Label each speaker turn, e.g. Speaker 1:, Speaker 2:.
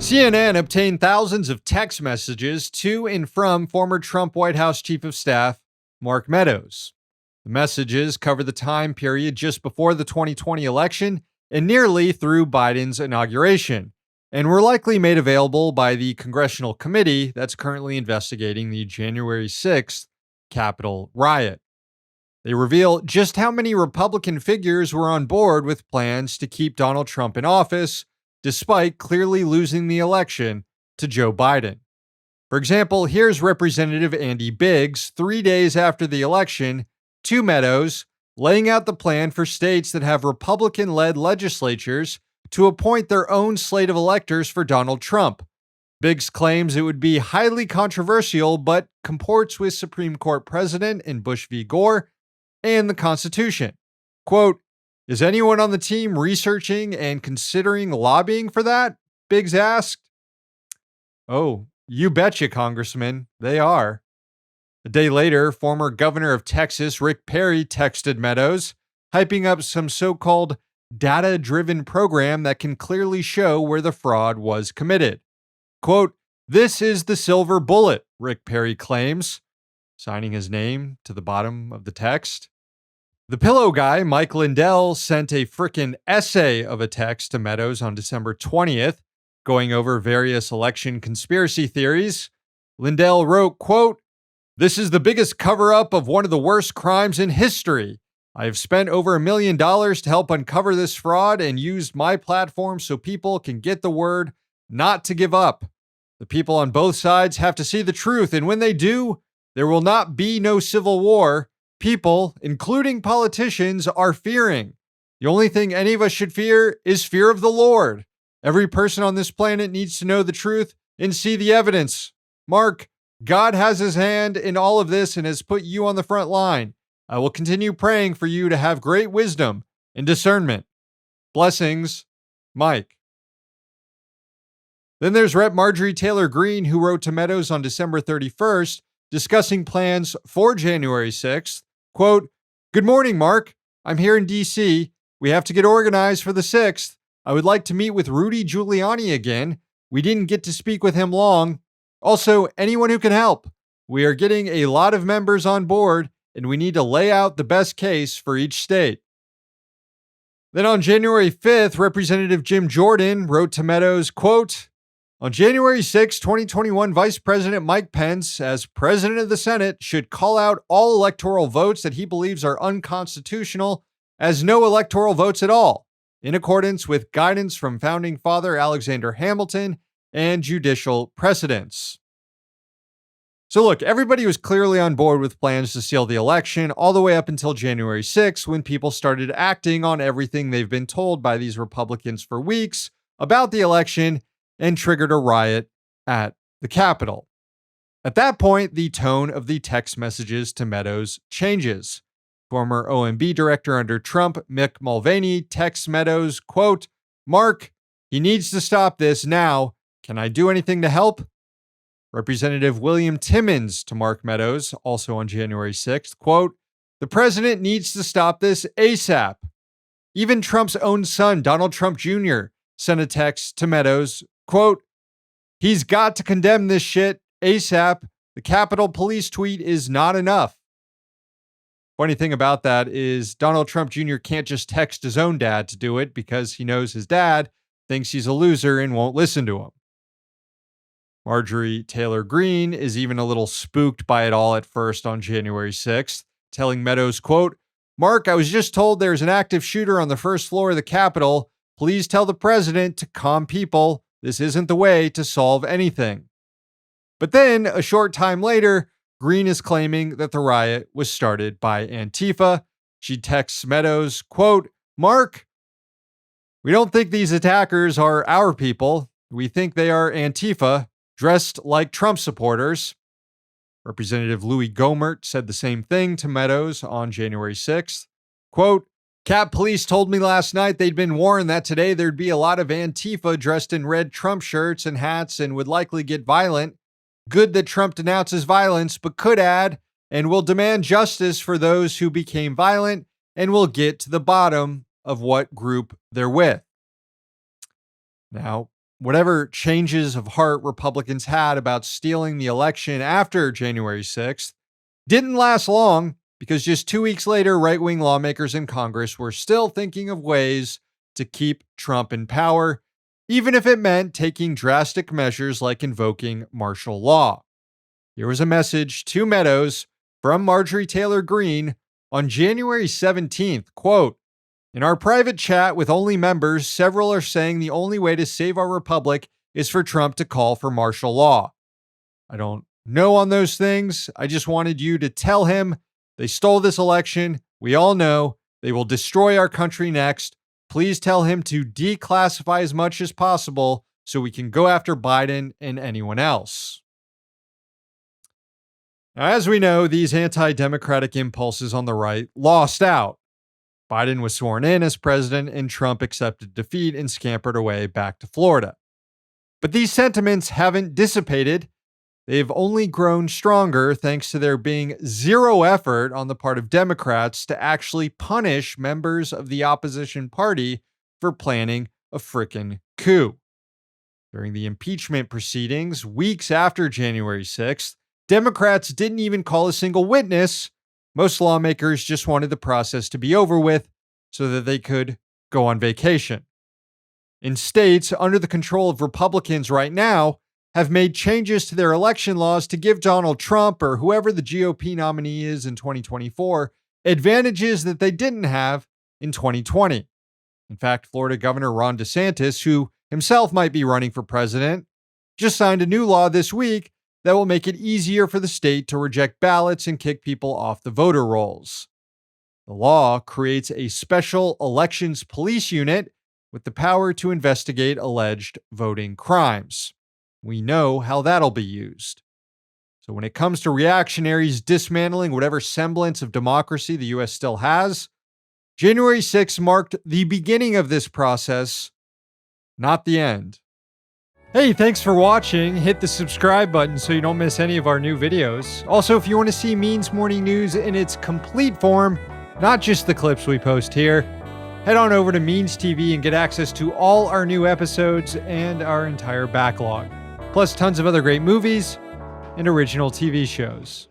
Speaker 1: CNN obtained thousands of text messages to and from former Trump White House Chief of Staff Mark Meadows. The messages cover the time period just before the 2020 election and nearly through Biden's inauguration, and were likely made available by the congressional committee that's currently investigating the January 6th Capitol riot. They reveal just how many Republican figures were on board with plans to keep Donald Trump in office, despite clearly losing the election to Joe Biden. For example, here's Representative Andy Biggs 3 days after the election to Meadows, laying out the plan for states that have Republican-led legislatures to appoint their own slate of electors for Donald Trump. Biggs claims it would be highly controversial, but comports with Supreme Court precedent in Bush v. Gore and the Constitution. Quote, "Is anyone on the team researching and considering lobbying for that?" Biggs asked. "Oh, you betcha, Congressman. They are." A day later, former governor of Texas, Rick Perry, texted Meadows, hyping up some so-called data-driven program that can clearly show where the fraud was committed. Quote, "This is the silver bullet," Rick Perry claims, signing his name to the bottom of the text. The pillow guy, Mike Lindell, sent a frickin' essay of a text to Meadows on December 20th, going over various election conspiracy theories. Lindell wrote, quote, "This is the biggest cover-up of one of the worst crimes in history. I have spent over $1 million to help uncover this fraud and used my platform so people can get the word not to give up. The people on both sides have to see the truth, and when they do, there will not be no civil war. People, including politicians, are fearing. The only thing any of us should fear is fear of the Lord. Every person on this planet needs to know the truth and see the evidence. Mark, God has his hand in all of this and has put you on the front line. I will continue praying for you to have great wisdom and discernment. Blessings, Mike." Then there's Rep. Marjorie Taylor Greene, who wrote to Meadows on December 31st, discussing plans for January 6th. Quote, "Good morning, Mark. I'm here in D.C. We have to get organized for the 6th. I would like to meet with Rudy Giuliani again. We didn't get to speak with him long. Also, anyone who can help. We are getting a lot of members on board, and we need to lay out the best case for each state." Then on January 5th, Representative Jim Jordan wrote to Meadows, quote, "On January 6, 2021, Vice President Mike Pence, as President of the Senate, should call out all electoral votes that he believes are unconstitutional as no electoral votes at all, in accordance with guidance from Founding Father Alexander Hamilton and judicial precedents." So look, everybody was clearly on board with plans to steal the election all the way up until January 6th, when people started acting on everything they've been told by these Republicans for weeks about the election and triggered a riot at the Capitol. At that point, the tone of the text messages to Meadows changes. Former OMB director under Trump, Mick Mulvaney, texts Meadows, quote, "Mark, he needs to stop this now. Can I do anything to help?" Representative William Timmons to Mark Meadows, also on January 6th, quote, "The president needs to stop this ASAP." Even Trump's own son, Donald Trump Jr., sent a text to Meadows, quote, "He's got to condemn this shit ASAP. The Capitol Police tweet is not enough." Funny thing about that is Donald Trump Jr. can't just text his own dad to do it because he knows his dad thinks he's a loser and won't listen to him. Marjorie Taylor Greene is even a little spooked by it all at first on January 6th, telling Meadows, quote, "Mark, I was just told there's an active shooter on the first floor of the Capitol. Please tell the president to calm people. This isn't the way to solve anything." But then, a short time later, Greene is claiming that the riot was started by Antifa. She texts Meadows, quote, "Mark, we don't think these attackers are our people. We think they are Antifa, dressed like Trump supporters." Representative Louis Gohmert said the same thing to Meadows on January 6th. Quote, "Cap Police told me last night they'd been warned that today there'd be a lot of Antifa dressed in red Trump shirts and hats and would likely get violent. Good that Trump denounces violence, but could add, and will demand justice for those who became violent and will get to the bottom of what group they're with." Now, whatever changes of heart Republicans had about stealing the election after January 6th didn't last long, because just 2 weeks later, right-wing lawmakers in Congress were still thinking of ways to keep Trump in power, even if it meant taking drastic measures like invoking martial law. Here was a message to Meadows from Marjorie Taylor Greene on January 17th, quote, "In our private chat with only members, several are saying the only way to save our republic is for Trump to call for martial law. I don't know on those things. I just wanted you to tell him they stole this election. We all know they will destroy our country next. Please tell him to declassify as much as possible so we can go after Biden and anyone else." Now, as we know, these anti-democratic impulses on the right lost out. Biden was sworn in as president and Trump accepted defeat and scampered away back to Florida. But these sentiments haven't dissipated. They've only grown stronger thanks to there being zero effort on the part of Democrats to actually punish members of the opposition party for planning a frickin' coup. During the impeachment proceedings, weeks after January 6th, Democrats didn't even call a single witness. Most lawmakers just wanted the process to be over with so that they could go on vacation. In states under the control of Republicans right now, have made changes to their election laws to give Donald Trump or whoever the GOP nominee is in 2024 advantages that they didn't have in 2020. In fact, Florida Governor Ron DeSantis, who himself might be running for president, just signed a new law this week that will make it easier for the state to reject ballots and kick people off the voter rolls. The law creates a special elections police unit with the power to investigate alleged voting crimes. We know how that'll be used. So when it comes to reactionaries dismantling whatever semblance of democracy the U.S. still has, January 6th marked the beginning of this process, not the end. Hey, thanks for watching. Hit the subscribe button so you don't miss any of our new videos. Also, if you want to see Means Morning News in its complete form, not just the clips we post here, head on over to Means TV and get access to all our new episodes and our entire backlog, plus tons of other great movies and original TV shows.